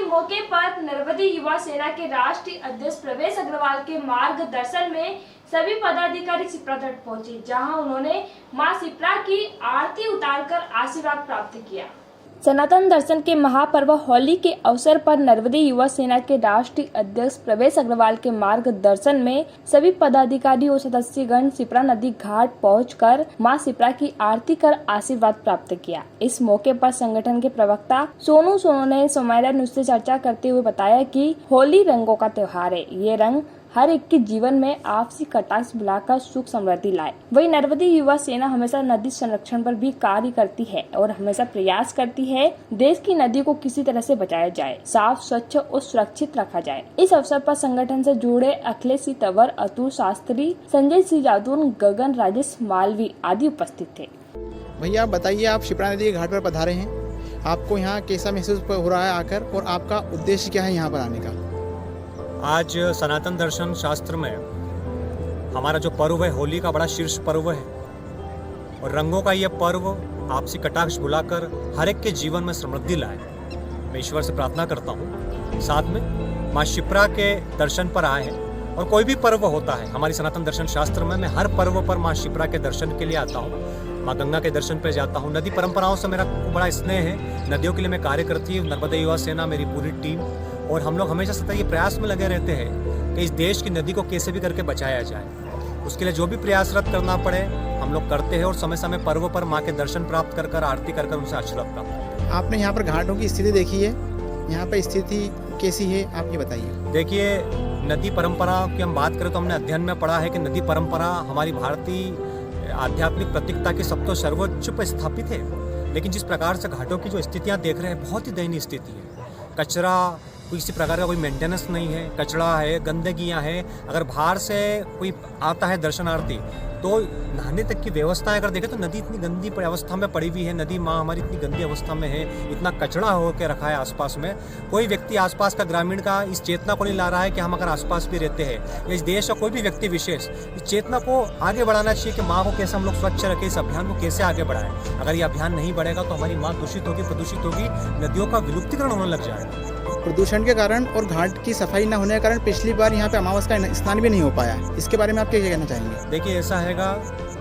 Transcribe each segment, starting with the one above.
मौके पर नर्मदे युवा सेना के राष्ट्रीय अध्यक्ष प्रवेश अग्रवाल के मार्गदर्शन में सभी पदाधिकारी शिप्रा तट पहुंचे, जहां उन्होंने मां शिप्रा की आरती उतारकर आशीर्वाद प्राप्त किया। सनातन दर्शन के महापर्व होली के अवसर पर नर्मदे युवा सेना के राष्ट्रीय अध्यक्ष प्रवेश अग्रवाल के मार्गदर्शन में सभी पदाधिकारी और सदस्यगण शिप्रा नदी घाट पहुंचकर मां शिप्रा की आरती कर आशीर्वाद प्राप्त किया। इस मौके पर संगठन के प्रवक्ता सोनू ने सम्मेलन न्यूज से चर्चा करते हुए बताया कि होली रंगों का त्योहार है। ये रंग हर एक के जीवन में आपसी कटाक्ष बुलाकर सुख समृद्धि लाए। वही नर्मदे युवा सेना हमेशा नदी संरक्षण पर भी कार्य करती है और हमेशा प्रयास करती है देश की नदी को किसी तरह से बचाया जाए, साफ, स्वच्छ और सुरक्षित रखा जाए। इस अवसर पर संगठन से जुड़े अखिलेश सिंह तंवर, अतुल शास्त्री, संजय सिंह जादून, गगन, राजेश मालवी आदि उपस्थित थे। भैया बताइए, आप शिप्रा नदी के घाट पर पधारे हैं, आपको यहाँ कैसा महसूस हो रहा है आकर, और आपका उद्देश्य क्या है यहाँ पर आने का? आज सनातन दर्शन शास्त्र में हमारा जो पर्व है होली का बड़ा शीर्ष पर्व है और रंगों का ये पर्व आपसी कटाक्ष बुलाकर हर एक के जीवन में समृद्धि लाए। मैं ईश्वर से प्रार्थना करता हूँ। साथ में माँ शिप्रा के दर्शन पर आए हैं और कोई भी पर्व होता है हमारी सनातन दर्शन शास्त्र में, मैं हर पर्व पर माँ शिप्रा के दर्शन के लिए आता हूँ। माँ गंगा के दर्शन पर जाता हूँ। नदी परंपराओं से मेरा बड़ा स्नेह है। नदियों के लिए मैं कार्य करती हूँ। नर्मदे युवा सेना मेरी पूरी टीम और हम लोग हमेशा सतत ये प्रयास में लगे रहते हैं कि इस देश की नदी को कैसे भी करके बचाया जाए। उसके लिए जो भी प्रयासरत करना पड़े हम लोग करते हैं और समय समय पर्वों पर माँ के दर्शन प्राप्त कर कर आरती कर कर उनसे आशीर्वाद प्राप्त करते हैं। आपने यहाँ पर घाटों की स्थिति देखी है, यहाँ पर स्थिति कैसी है, आप ये बताइए। देखिए, नदी परंपरा की हम बात करें तो हमने अध्ययन में पढ़ा है कि नदी परंपरा हमारी भारतीय आध्यात्मिक प्रतीकता की सब तो सर्वोच्च पर स्थापित है। लेकिन जिस प्रकार से घाटों की जो स्थितियाँ देख रहे हैं, बहुत ही दयनीय स्थिति है। कचरा, किसी प्रकार का कोई मेंटेनेंस नहीं है, कचरा है, गंदगियां हैं। अगर बाहर से कोई आता है दर्शनार्थी तो नहाने तक की व्यवस्था अगर देखें तो नदी इतनी गंदी अवस्था में पड़ी हुई है। नदी माँ हमारी इतनी गंदी अवस्था में है, इतना कचरा होकर रखा है आसपास में। कोई व्यक्ति आसपास का ग्रामीण का इस चेतना को नहीं ला रहा है कि हम अगर आसपास भी रहते हैं या इस देश का कोई भी व्यक्ति विशेष इस चेतना को आगे बढ़ाना चाहिए कि माँ को कैसे हम लोग स्वच्छ रखें, इस अभियान को कैसे आगे बढ़ाएं। अगर ये अभियान नहीं बढ़ेगा तो हमारी माँ दूषित होगी, प्रदूषित होगी, नदियों का विलुप्तीकरण होने लग जाएगा। प्रदूषण के कारण और घाट की सफाई न होने के कारण पिछली बार यहाँ पे अमावस का स्नान भी नहीं हो पाया। इसके बारे में आप क्या कहना चाहेंगे? देखिए, ऐसा हैगा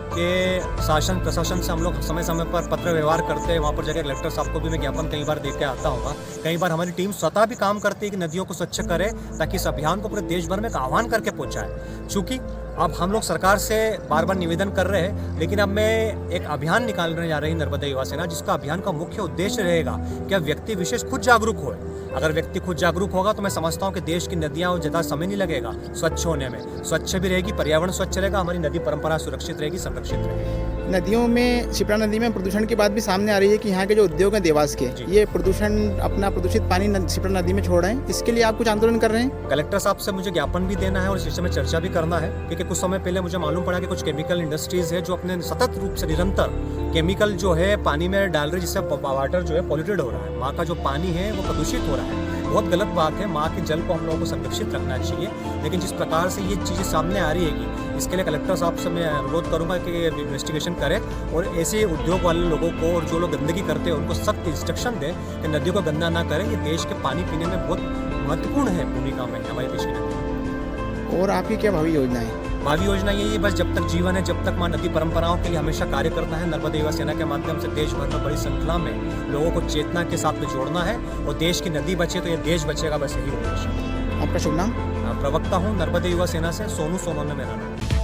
कि शासन प्रशासन से हम लोग समय समय पर पत्र व्यवहार करते हैं। वहाँ पर जाकर कलेक्टर साहब को भी मैं ज्ञापन कई बार देके आता होगा। कई बार हमारी टीम स्वतः भी काम करती है कि नदियों को स्वच्छ करे ताकि इस अभियान को पूरे देश भर में एक आह्वान करके पहुँचाए। चूँकि अब हम लोग सरकार से बार बार निवेदन कर रहे हैं, लेकिन अब मैं एक अभियान निकालने जा रही है नर्मदे युवा सेना, जिसका अभियान का मुख्य उद्देश्य रहेगा कि अब व्यक्ति विशेष खुद जागरूक होए। अगर व्यक्ति खुद जागरूक होगा तो मैं समझता हूँ कि देश की नदियाँ ज़्यादा समय नहीं लगेगा स्वच्छ होने में। स्वच्छ भी रहेगी, पर्यावरण स्वच्छ रहेगा, हमारी नदी परंपरा सुरक्षित रहेगी, संरक्षित रहेगी। नदियों में, शिप्रा नदी में प्रदूषण की बात भी सामने आ रही है कि यहाँ के जो उद्योग हैं देवास के, ये प्रदूषण अपना प्रदूषित पानी शिप्रा नदी में छोड़ रहे हैं। इसके लिए आप कुछ आंदोलन कर रहे हैं? कलेक्टर साहब से मुझे ज्ञापन भी देना है और इस विषय में चर्चा भी करना है, क्योंकि कुछ समय पहले मुझे मालूम पड़ा कि कुछ केमिकल इंडस्ट्रीज है जो अपने सतत रूप से निरंतर केमिकल जो है पानी में डाल रही, जिससे वाटर जो है पॉल्यूटेड हो रहा है। माँ का जो पानी है वो प्रदूषित हो रहा है। बहुत गलत बात है। माँ के जल को हम लोगों को संरक्षित रखना चाहिए, लेकिन जिस प्रकार से ये चीज़ें सामने आ रही है कि इसके लिए कलेक्टर साहब से मैं अनुरोध करूंगा कि इन्वेस्टिगेशन करें और ऐसे उद्योग वाले लोगों को और जो लोग गंदगी करते हैं उनको सख्त इंस्ट्रक्शन दें कि नदियों को गंदा ना करें। ये देश के पानी पीने में बहुत महत्वपूर्ण है भूमिका में हमारे देश की नदी। और आपकी क्या भावी योजना है? भावी योजना यही है, बस जब तक जीवन है, जब तक माँ नदी परंपराओं के लिए हमेशा कार्य करना है। नर्मदे युवा सेना के माध्यम से देश भर में बड़ी श्रृंखला में लोगों को चेतना के साथ में जोड़ना है और देश की नदी बचे तो ये देश बचेगा, बस यही उद्देश्य है। आपका शुभ नाम? प्रवक्ता हूँ नर्मदे युवा सेना से, सोनू ने मेरा नाम।